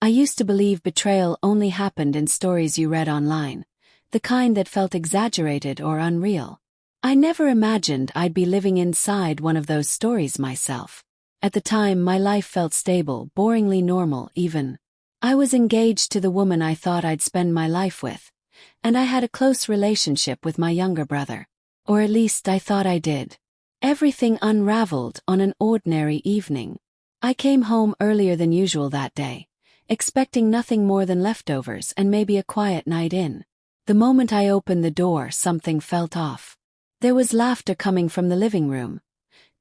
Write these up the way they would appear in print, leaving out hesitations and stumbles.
I used to believe betrayal only happened in stories you read online, the kind that felt exaggerated or unreal. I never imagined I'd be living inside one of those stories myself. At the time, my life felt stable, boringly normal even. I was engaged to the woman I thought I'd spend my life with, and I had a close relationship with my younger brother. Or at least I thought I did. Everything unraveled on an ordinary evening. I came home earlier than usual that day, expecting nothing more than leftovers and maybe a quiet night in. The moment I opened the door, something felt off. There was laughter coming from the living room.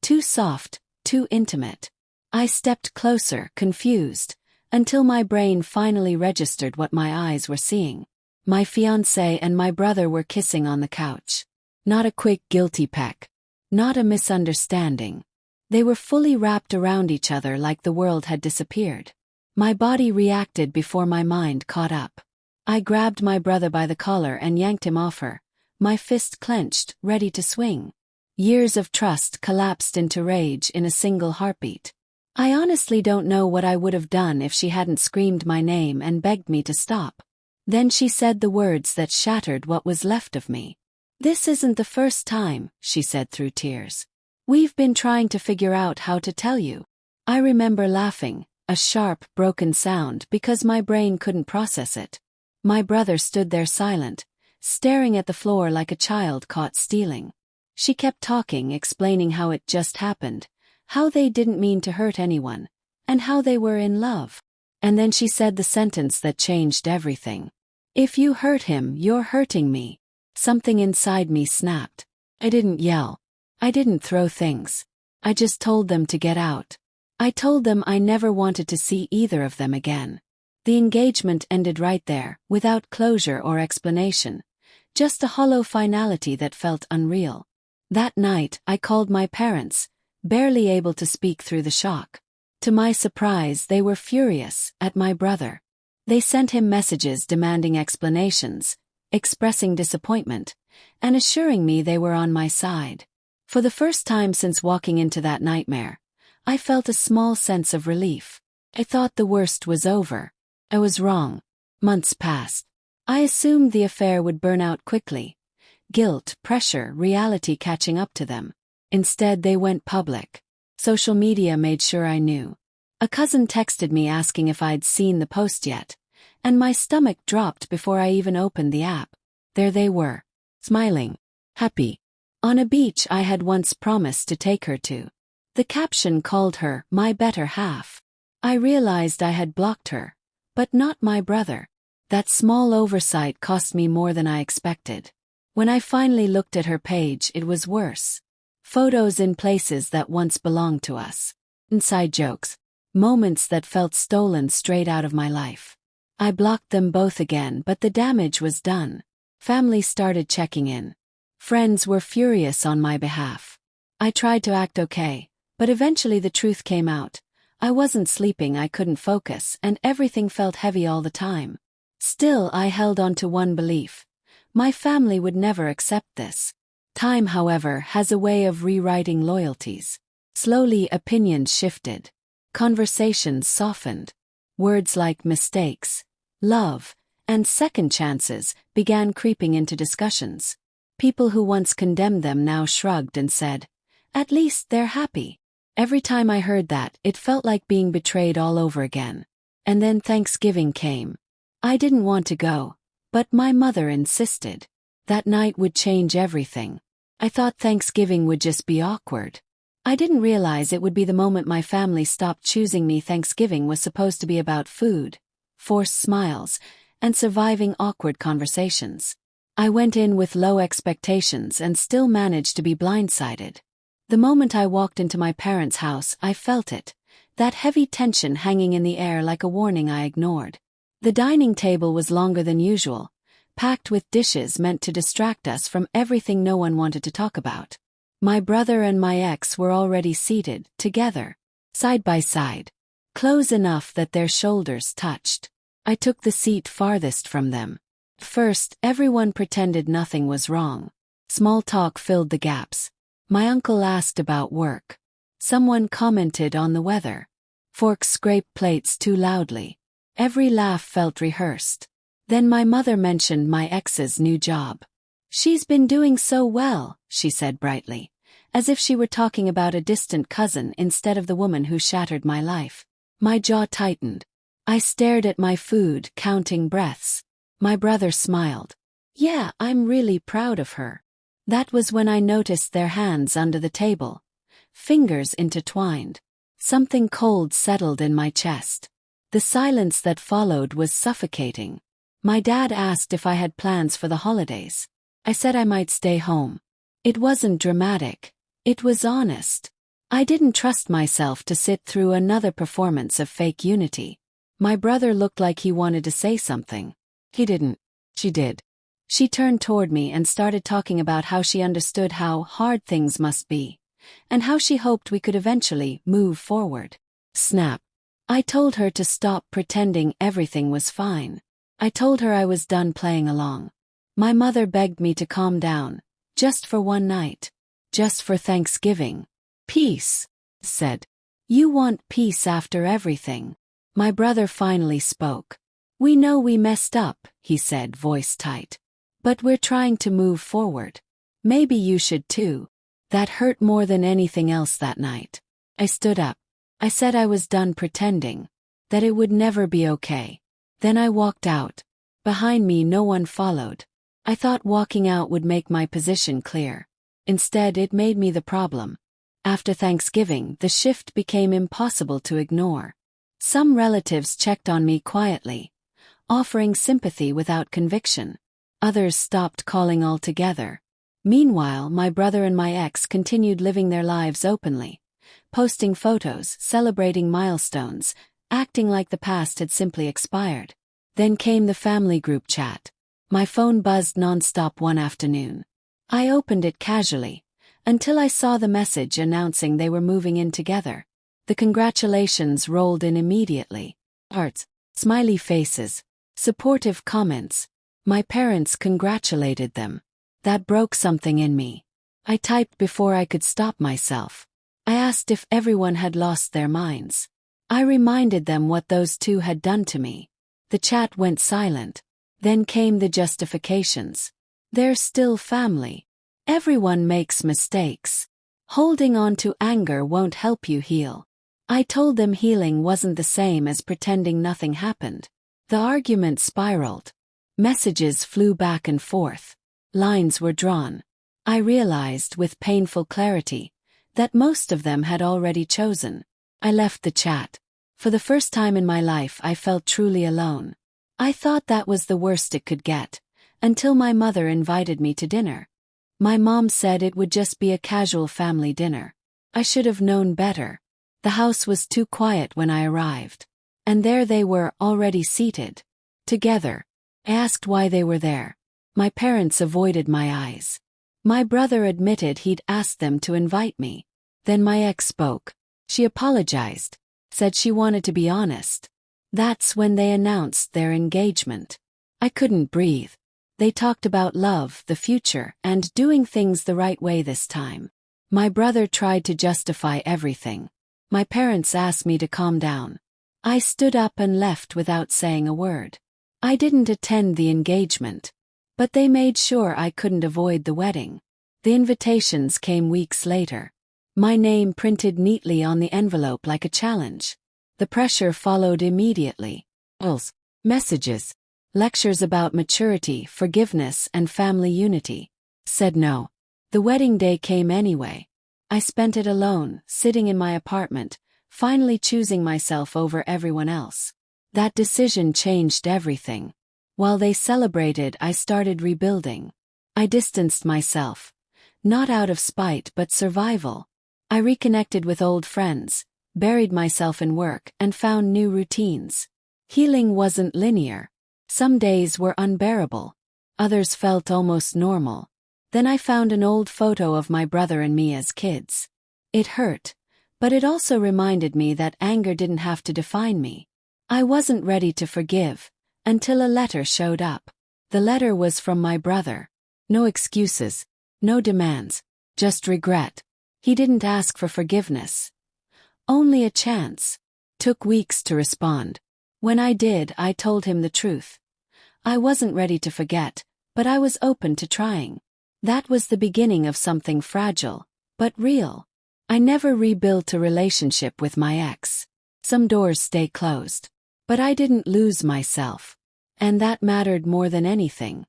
Too soft, too intimate. I stepped closer, confused, until my brain finally registered what my eyes were seeing. My fiancé and my brother were kissing on the couch. Not a quick guilty peck. Not a misunderstanding. They were fully wrapped around each other like the world had disappeared. My body reacted before my mind caught up. I grabbed my brother by the collar and yanked him off her, my fist clenched, ready to swing. Years of trust collapsed into rage in a single heartbeat. I honestly don't know what I would have done if she hadn't screamed my name and begged me to stop. Then she said the words that shattered what was left of me. "This isn't the first time," she said through tears. "We've been trying to figure out how to tell you." I remember laughing, a sharp, broken sound because my brain couldn't process it. My brother stood there silent, staring at the floor like a child caught stealing. She kept talking, explaining how it just happened, how they didn't mean to hurt anyone, and how they were in love. And then she said the sentence that changed everything. "If you hurt him, you're hurting me." Something inside me snapped. I didn't yell. I didn't throw things. I just told them to get out. I told them I never wanted to see either of them again. The engagement ended right there, without closure or explanation. Just a hollow finality that felt unreal. That night, I called my parents, barely able to speak through the shock. To my surprise, they were furious at my brother. They sent him messages demanding explanations, expressing disappointment, and assuring me they were on my side. For the first time since walking into that nightmare, I felt a small sense of relief. I thought the worst was over. I was wrong. Months passed. I assumed the affair would burn out quickly. Guilt, pressure, reality catching up to them. Instead, they went public. Social media made sure I knew. A cousin texted me asking if I'd seen the post yet, and my stomach dropped before I even opened the app. There they were, smiling, happy, on a beach I had once promised to take her to. The caption called her my better half. I realized I had blocked her, but not my brother. That small oversight cost me more than I expected. When I finally looked at her page, it was worse. Photos in places that once belonged to us. Inside jokes. Moments that felt stolen straight out of my life. I blocked them both again, but the damage was done. Family started checking in. Friends were furious on my behalf. I tried to act okay, but eventually the truth came out. I wasn't sleeping, I couldn't focus, and everything felt heavy all the time. Still, I held on to one belief. My family would never accept this. Time, however, has a way of rewriting loyalties. Slowly, opinions shifted. Conversations softened. Words like mistakes, love, and second chances began creeping into discussions. People who once condemned them now shrugged and said, "At least they're happy." Every time I heard that, it felt like being betrayed all over again. And then Thanksgiving came. I didn't want to go, but my mother insisted. That night would change everything. I thought Thanksgiving would just be awkward. I didn't realize it would be the moment my family stopped choosing me. Thanksgiving was supposed to be about food, forced smiles, and surviving awkward conversations. I went in with low expectations and still managed to be blindsided. The moment I walked into my parents' house, I felt it, that heavy tension hanging in the air like a warning I ignored. The dining table was longer than usual, packed with dishes meant to distract us from everything no one wanted to talk about. My brother and my ex were already seated, together, side by side, close enough that their shoulders touched. I took the seat farthest from them. First, everyone pretended nothing was wrong. Small talk filled the gaps. My uncle asked about work. Someone commented on the weather. Forks scraped plates too loudly. Every laugh felt rehearsed. Then my mother mentioned my ex's new job. "She's been doing so well," she said brightly, as if she were talking about a distant cousin instead of the woman who shattered my life. My jaw tightened. I stared at my food, counting breaths. My brother smiled. "Yeah, I'm really proud of her." That was when I noticed their hands under the table, fingers intertwined. Something cold settled in my chest. The silence that followed was suffocating. My dad asked if I had plans for the holidays. I said I might stay home. It wasn't dramatic. It was honest. I didn't trust myself to sit through another performance of fake unity. My brother looked like he wanted to say something. He didn't. She did. She turned toward me and started talking about how she understood how hard things must be, and how she hoped we could eventually move forward. Snap. I told her to stop pretending everything was fine. I told her I was done playing along. My mother begged me to calm down, just for one night. Just for Thanksgiving. "Peace," said. "You want peace after everything." My brother finally spoke. "We know we messed up," he said, voice tight. "But we're trying to move forward. Maybe you should too." That hurt more than anything else that night. I stood up. I said I was done pretending, that it would never be okay. Then I walked out. Behind me no one followed. I thought walking out would make my position clear. Instead, it made me the problem. After Thanksgiving, the shift became impossible to ignore. Some relatives checked on me quietly, offering sympathy without conviction. Others stopped calling altogether. Meanwhile, my brother and my ex continued living their lives openly, posting photos, celebrating milestones, acting like the past had simply expired. Then came the family group chat. My phone buzzed nonstop one afternoon. I opened it casually, until I saw the message announcing they were moving in together. The congratulations rolled in immediately. Hearts, smiley faces, supportive comments. My parents congratulated them. That broke something in me. I typed before I could stop myself. I asked if everyone had lost their minds. I reminded them what those two had done to me. The chat went silent. Then came the justifications. "They're still family. Everyone makes mistakes. Holding on to anger won't help you heal." I told them healing wasn't the same as pretending nothing happened. The argument spiraled. Messages flew back and forth. Lines were drawn. I realized with painful clarity that most of them had already chosen. I left the chat. For the first time in my life, I felt truly alone. I thought that was the worst it could get, until my mother invited me to dinner. My mom said it would just be a casual family dinner. I should have known better. The house was too quiet when I arrived. And there they were, already seated. Together. I asked why they were there. My parents avoided my eyes. My brother admitted he'd asked them to invite me. Then my ex spoke. She apologized. Said she wanted to be honest. That's when they announced their engagement. I couldn't breathe. They talked about love, the future, and doing things the right way this time. My brother tried to justify everything. My parents asked me to calm down. I stood up and left without saying a word. I didn't attend the engagement, but they made sure I couldn't avoid the wedding. The invitations came weeks later. My name printed neatly on the envelope like a challenge. The pressure followed immediately. Messages, lectures about maturity, forgiveness, and family unity. Said no. The wedding day came anyway. I spent it alone, sitting in my apartment, finally choosing myself over everyone else. That decision changed everything. While they celebrated, I started rebuilding. I distanced myself. Not out of spite but survival. I reconnected with old friends, buried myself in work, and found new routines. Healing wasn't linear. Some days were unbearable. Others felt almost normal. Then I found an old photo of my brother and me as kids. It hurt, but it also reminded me that anger didn't have to define me. I wasn't ready to forgive, until a letter showed up. The letter was from my brother. No excuses, no demands, just regret. He didn't ask for forgiveness. Only a chance. Took weeks to respond. When I did, I told him the truth. I wasn't ready to forget, but I was open to trying. That was the beginning of something fragile, but real. I never rebuilt a relationship with my ex. Some doors stay closed. But I didn't lose myself. And that mattered more than anything.